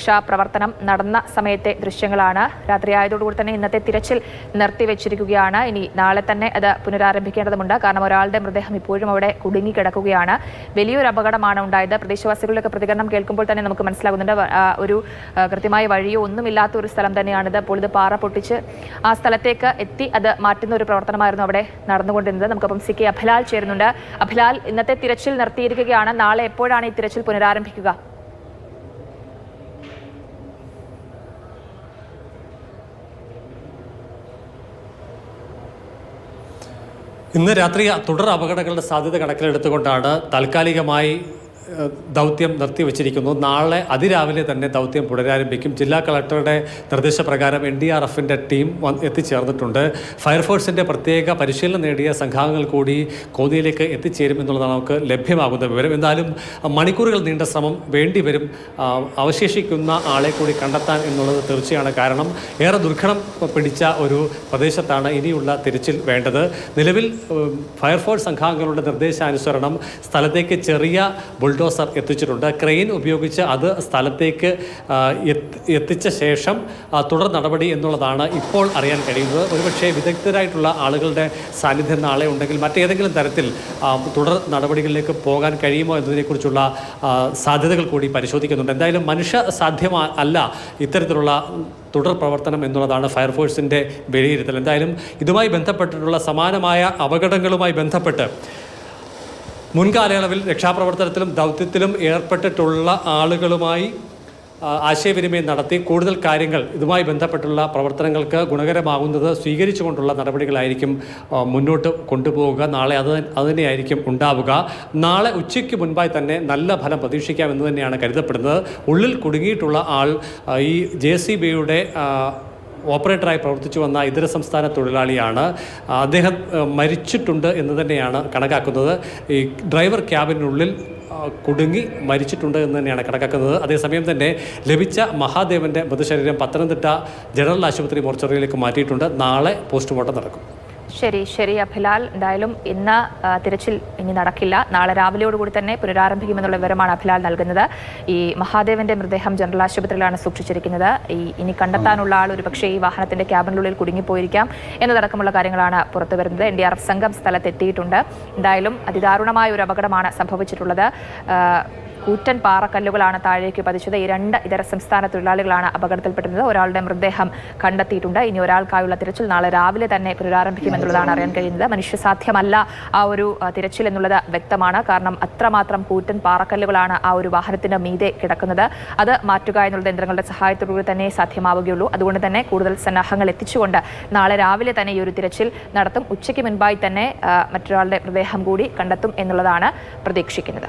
രക്ഷാപ്രവർത്തനം നടന്ന സമയത്തെ ദൃശ്യങ്ങളാണ്. രാത്രിയായതോടുകൂടി തന്നെ ഇന്നത്തെ തിരച്ചിൽ നിർത്തിവെച്ചിരിക്കുകയാണ്. ഇനി നാളെ തന്നെ അത് പുനരാരംഭിക്കേണ്ടതുണ്ട്. കാരണം ഒരാളുടെ മൃതദേഹം ഇപ്പോഴും അവിടെ കുടുങ്ങിക്കിടക്കുകയാണ്. വലിയൊരു അപകടമാണ് ഉണ്ടായത്. പ്രദേശവാസികളുടെ പ്രതികരണം കേൾക്കുമ്പോൾ തന്നെ നമുക്ക് മനസ്സിലാകുന്നുണ്ട്. ഒരു കൃത്യമായ വഴിയോ ഒന്നുമില്ലാത്ത ഒരു സ്ഥലം തന്നെയാണിത്. അപ്പോൾ ഇത് പാറ പൊട്ടിച്ച് ആ സ്ഥലത്തേക്ക് എത്തി അത് മാറ്റുന്ന ഒരു പ്രവർത്തനമായിരുന്നു അവിടെ നടന്നുകൊണ്ടിരുന്നത്. നമുക്കപ്പം CK അഭിലാൽ ചേരുന്നുണ്ട്. അഭിലാൽ, ഇന്നത്തെ തിരച്ചിൽ നിർത്തിയിരിക്കുകയാണ്. നാളെ എപ്പോഴാണ് ഈ തിരച്ചിൽ പുനരാരംഭിക്കുക? ഇന്ന് രാത്രി തുടർ അപകടങ്ങളുടെ സാധ്യത കണക്കിലെടുത്തുകൊണ്ടാണ് താൽക്കാലികമായി ദൗത്യം നിർത്തിവച്ചിരിക്കുന്നു. നാളെ അതിരാവിലെ തന്നെ ദൗത്യം പുനരാരംഭിക്കും. ജില്ലാ കളക്ടറുടെ നിർദ്ദേശപ്രകാരം NDRFിൻ്റെ ടീം എത്തിച്ചേർന്നിട്ടുണ്ട്. ഫയർഫോഴ്സിൻ്റെ പ്രത്യേക പരിശീലനം നേടിയ സംഘാംഗങ്ങൾ കൂടി കോന്നിയിലേക്ക് എത്തിച്ചേരും എന്നുള്ളതാണ് നമുക്ക് ലഭ്യമാകുന്ന വിവരം. എന്നാലും മണിക്കൂറുകൾ നീണ്ട ശ്രമം വേണ്ടിവരും അവശേഷിക്കുന്ന ആളെ കൂടി കണ്ടെത്താൻ എന്നുള്ളത് തീർച്ചയാണ്. കാരണം ഏറെ ദുർഘടം പിടിച്ച ഒരു പ്രദേശത്താണ് ഇനിയുള്ള തിരച്ചിൽ വേണ്ടത്. നിലവിൽ ഫയർഫോഴ്സ് സംഘാംഗങ്ങളുടെ നിർദ്ദേശാനുസരണം സ്ഥലത്തേക്ക് ചെറിയ ബുൾഡോസർ എത്തിച്ചിട്ടുണ്ട്. ക്രെയിൻ ഉപയോഗിച്ച് അത് സ്ഥലത്തേക്ക് എത്തിച്ച ശേഷം തുടർ നടപടി എന്നുള്ളതാണ് ഇപ്പോൾ അറിയാൻ കഴിയുന്നത്. ഒരുപക്ഷെ വിദഗ്ധരായിട്ടുള്ള ആളുകളുടെ സാന്നിധ്യം നാളെ ഉണ്ടെങ്കിൽ മറ്റേതെങ്കിലും തരത്തിൽ തുടർ നടപടികളിലേക്ക് പോകാൻ കഴിയുമോ എന്നതിനെക്കുറിച്ചുള്ള സാധ്യതകൾ കൂടി പരിശോധിക്കുന്നുണ്ട്. എന്തായാലും മനുഷ്യ സാധ്യമല്ല ഇത്തരത്തിലുള്ള തുടർ പ്രവർത്തനം എന്നുള്ളതാണ് ഫയർഫോഴ്സിൻ്റെ വിലയിരുത്തൽ. എന്തായാലും ഇതുമായി ബന്ധപ്പെട്ടിട്ടുള്ള സമാനമായ അപകടങ്ങളുമായി ബന്ധപ്പെട്ട് മുൻകാലയളവിൽ രക്ഷാപ്രവർത്തനത്തിലും ദൗത്യത്തിലും ഏർപ്പെട്ടിട്ടുള്ള ആളുകളുമായി ആശയവിനിമയം നടത്തി കൂടുതൽ കാര്യങ്ങൾ ഇതുമായി ബന്ധപ്പെട്ടുള്ള പ്രവർത്തനങ്ങൾക്ക് ഗുണകരമാകുന്നത് സ്വീകരിച്ചുകൊണ്ടുള്ള നടപടികളായിരിക്കും മുന്നോട്ട് കൊണ്ടുപോവുക. നാളെ അത് തന്നെയായിരിക്കും ഉണ്ടാവുക. നാളെ ഉച്ചയ്ക്ക് മുൻപായി തന്നെ നല്ല ഫലം പ്രതീക്ഷിക്കാമെന്ന് തന്നെയാണ് കരുതപ്പെടുന്നത്. ഉള്ളിൽ കുടുങ്ങിയിട്ടുള്ള ആൾ ഈ JCBയുടെ ഓപ്പറേറ്ററായി പ്രവർത്തിച്ചു വന്ന ഇതര സംസ്ഥാന തൊഴിലാളിയാണ്. അദ്ദേഹം മരിച്ചിട്ടുണ്ട് എന്ന് തന്നെയാണ് കണക്കാക്കുന്നത്. ഈ ഡ്രൈവർ ക്യാബിനുള്ളിൽ കുടുങ്ങി മരിച്ചിട്ടുണ്ട് എന്ന് തന്നെയാണ് കണക്കാക്കുന്നത്. അതേസമയം തന്നെ ലഭിച്ച മഹാദേവൻ്റെ മൃതശരീരം പത്തനംതിട്ട ജനറൽ ആശുപത്രി മോർച്ചറിയിലേക്ക് മാറ്റിയിട്ടുണ്ട്. നാളെ പോസ്റ്റ്മോർട്ടം നടക്കും. ശരി അഭിലാൽ, എന്തായാലും ഇന്ന് തിരച്ചിൽ ഇനി നടക്കില്ല. നാളെ രാവിലെയോടുകൂടി തന്നെ പുനരാരംഭിക്കുമെന്നുള്ള വിവരമാണ് അഭിലാൽ നൽകുന്നത്. ഈ മഹാദേവന്റെ മൃതദേഹം ജനറൽ ആശുപത്രിയിലാണ് സൂക്ഷിച്ചിരിക്കുന്നത്. ഇനി കണ്ടെത്താനുള്ള ആൾ ഒരുപക്ഷെ ഈ വാഹനത്തിന്റെ ക്യാബിനുള്ളിൽ കുടുങ്ങിപ്പോയിരിക്കാം എന്നതടക്കമുള്ള കാര്യങ്ങളാണ് പുറത്തു വരുന്നത്. NDRF സംഘം സ്ഥലത്തെത്തിയിട്ടുണ്ട്. എന്തായാലും അതിദാരുണമായ ഒരു അപകടമാണ് സംഭവിച്ചിട്ടുള്ളത്. കൂറ്റൻ പാറക്കല്ലുകളാണ് താഴേക്ക് പതിച്ചത്. ഈ 2 ഇതര സംസ്ഥാന തൊഴിലാളികളാണ് അപകടത്തിൽപ്പെടുന്നത്. ഒരാളുടെ മൃതദേഹം കണ്ടെത്തിയിട്ടുണ്ട്. ഇനി ഒരാൾക്കായുള്ള തിരച്ചിൽ നാളെ രാവിലെ തന്നെ പുനരാരംഭിക്കുമെന്നുള്ളതാണ് അറിയാൻ കഴിയുന്നത്. മനുഷ്യസാധ്യമല്ല ആ ഒരു തിരച്ചിൽ എന്നുള്ളത് വ്യക്തമാണ്. കാരണം അത്രമാത്രം കൂറ്റൻ പാറക്കല്ലുകളാണ് ആ ഒരു വാഹനത്തിന്റെ മീതെ കിടക്കുന്നത്. അത് മാറ്റുക എന്നുള്ളത് യന്ത്രങ്ങളുടെ സഹായത്തോടുകൂടി തന്നെ സാധ്യമാവുകയുള്ളൂ. അതുകൊണ്ട് തന്നെ കൂടുതൽ സന്നാഹങ്ങൾ എത്തിച്ചുകൊണ്ട് നാളെ രാവിലെ തന്നെ ഈ ഒരു തിരച്ചിൽ നടത്തും. ഉച്ചയ്ക്ക് മുൻപായി തന്നെ മറ്റൊരാളുടെ മൃതദേഹം കൂടി കണ്ടെത്തും എന്നുള്ളതാണ് പ്രതീക്ഷിക്കുന്നത്.